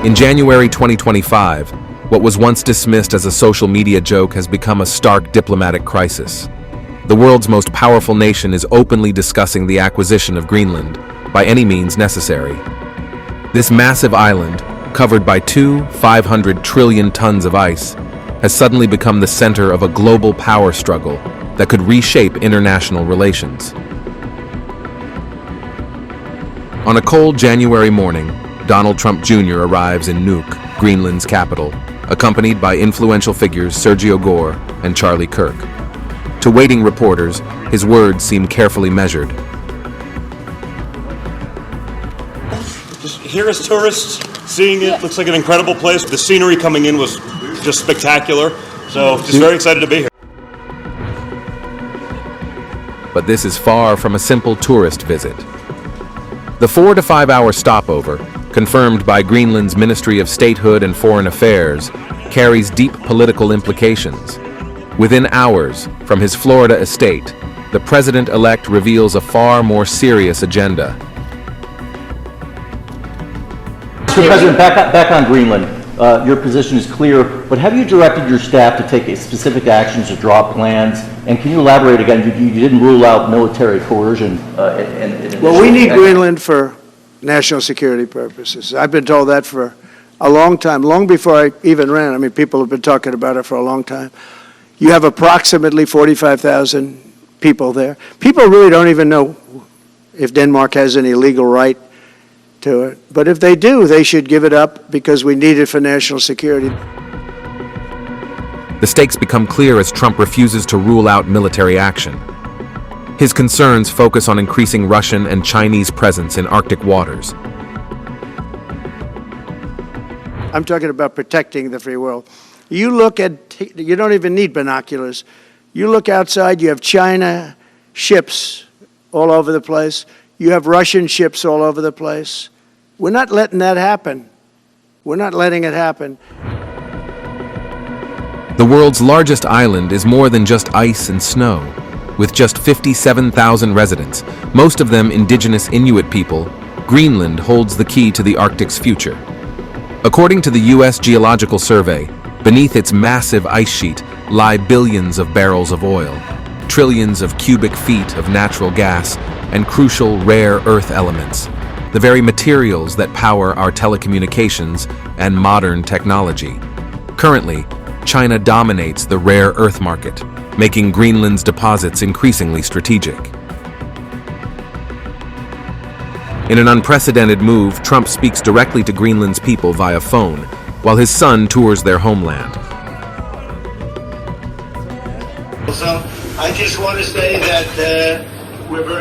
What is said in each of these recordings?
In January 2025, what was once dismissed as a social media joke has become a stark diplomatic crisis. The world's most powerful nation is openly discussing the acquisition of Greenland by any means necessary. This massive island, covered by 500 trillion tons of ice, has suddenly become the center of a global power struggle that could reshape international relations. On a cold January morning, Donald Trump Jr. arrives in Nuuk, Greenland's capital, accompanied by influential figures Sergio Gore and Charlie Kirk. To waiting reporters, his words seem carefully measured. Just here as tourists, seeing it, looks like an incredible place. The scenery coming in was just spectacular, so just very excited to be here. But this is far from a simple tourist visit. The 4 to 5 hour stopover, confirmed by Greenland's Ministry of Statehood and Foreign Affairs, carries deep political implications. Within hours from his Florida estate, the president-elect reveals a far more serious agenda. Mr. President, back on Greenland, your position is clear, but have you directed your staff to take specific actions to draw plans? And can you elaborate again? You didn't rule out military coercion. Well, we need Greenland for national security purposes. I've been told that for a long time, long before I even ran. I mean, people have been talking about it for a long time. You have approximately 45,000 people there. People really don't even know if Denmark has any legal right to it. But if they do, they should give it up because we need it for national security. The stakes become clear as Trump refuses to rule out military action. His concerns focus on increasing Russian and Chinese presence in Arctic waters. I'm talking about protecting the free world. You look at, you don't even need binoculars. You look outside, you have China ships all over the place. You have Russian ships all over the place. We're not letting that happen. We're not letting it happen. The world's largest island is more than just ice and snow. With just 57,000 residents, most of them indigenous Inuit people, Greenland holds the key to the Arctic's future. According to the U.S. Geological Survey, beneath its massive ice sheet lie billions of barrels of oil, trillions of cubic feet of natural gas, and crucial rare earth elements, the very materials that power our telecommunications and modern technology. Currently, China dominates the rare earth market, making Greenland's deposits increasingly strategic. In an unprecedented move, Trump speaks directly to Greenland's people via phone, while his son tours their homeland. So I just want to say that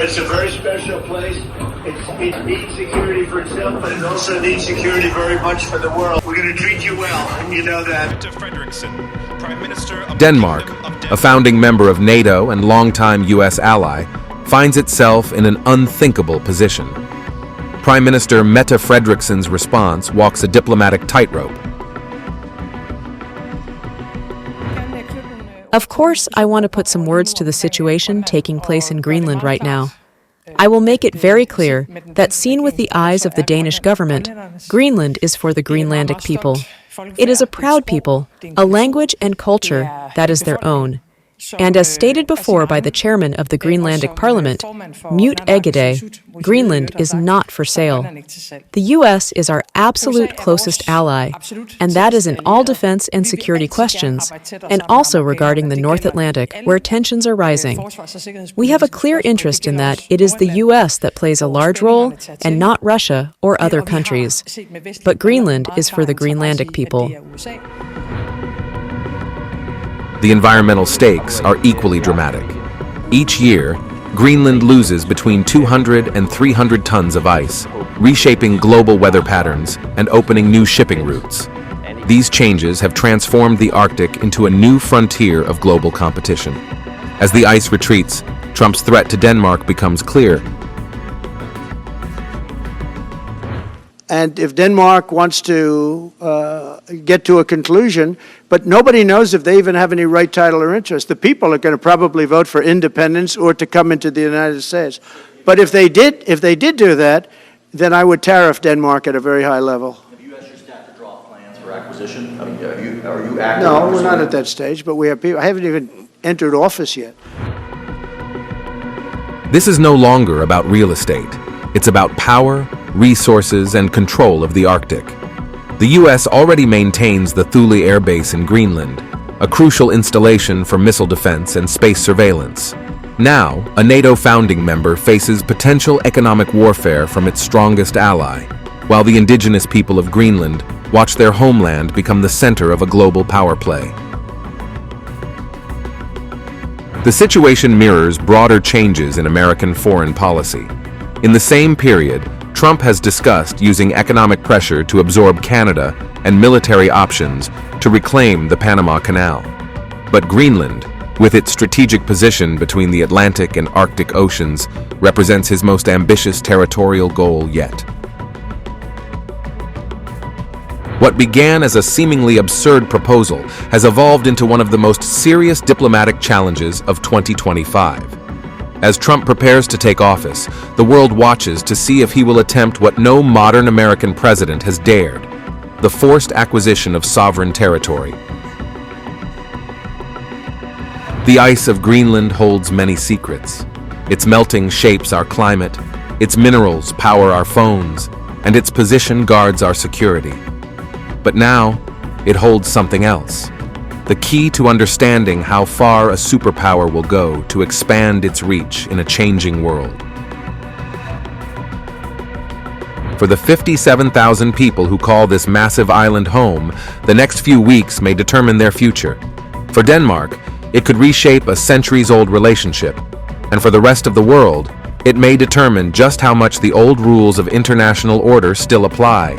it's a very special place. It needs security for itself, but it also needs security very much for the world. We're going to treat you well, and you know that. Denmark, a founding member of NATO and longtime U.S. ally, finds itself in an unthinkable position. Prime Minister Mette Fredriksen's response walks a diplomatic tightrope. Of course, I want to put some words to the situation taking place in Greenland right now. I will make it very clear that seen with the eyes of the Danish government, Greenland is for the Greenlandic people. It is a proud people, a language and culture that is their own. And as stated before by the chairman of the Greenlandic Parliament, Mute Egede, Greenland is not for sale. The U.S. is our absolute closest ally, and that is in all defense and security questions, and also regarding the North Atlantic, where tensions are rising. We have a clear interest in that it is the U.S. that plays a large role, and not Russia or other countries. But Greenland is for the Greenlandic people. The environmental stakes are equally dramatic. Each year, Greenland loses between 200 and 300 tons of ice, reshaping global weather patterns and opening new shipping routes. These changes have transformed the Arctic into a new frontier of global competition. As the ice retreats, Trump's threat to Denmark becomes clear. And if Denmark wants to get to a conclusion, but nobody knows if they even have any right, title, or interest. The people are going to probably vote for independence or to come into the United States. But if they did do that, then I would tariff Denmark at a very high level. Have you asked your staff to for acquisition? I mean, are you active? No, we're not at that stage, but we have people, I haven't even entered office yet. This is no longer about real estate. It's about power, resources, and control of the Arctic. The U.S. already maintains the Thule Air Base in Greenland, a crucial installation for missile defense and space surveillance. Now, a NATO founding member faces potential economic warfare from its strongest ally, while the indigenous people of Greenland watch their homeland become the center of a global power play. The situation mirrors broader changes in American foreign policy. In the same period, Trump has discussed using economic pressure to absorb Canada and military options to reclaim the Panama Canal. But Greenland, with its strategic position between the Atlantic and Arctic Oceans, represents his most ambitious territorial goal yet. What began as a seemingly absurd proposal has evolved into one of the most serious diplomatic challenges of 2025. As Trump prepares to take office, the world watches to see if he will attempt what no modern American president has dared: the forced acquisition of sovereign territory. The ice of Greenland holds many secrets. Its melting shapes our climate, its minerals power our phones, and its position guards our security. But now, it holds something else: the key to understanding how far a superpower will go to expand its reach in a changing world. For the 57,000 people who call this massive island home, the next few weeks may determine their future. For Denmark, it could reshape a centuries-old relationship, and for the rest of the world, it may determine just how much the old rules of international order still apply.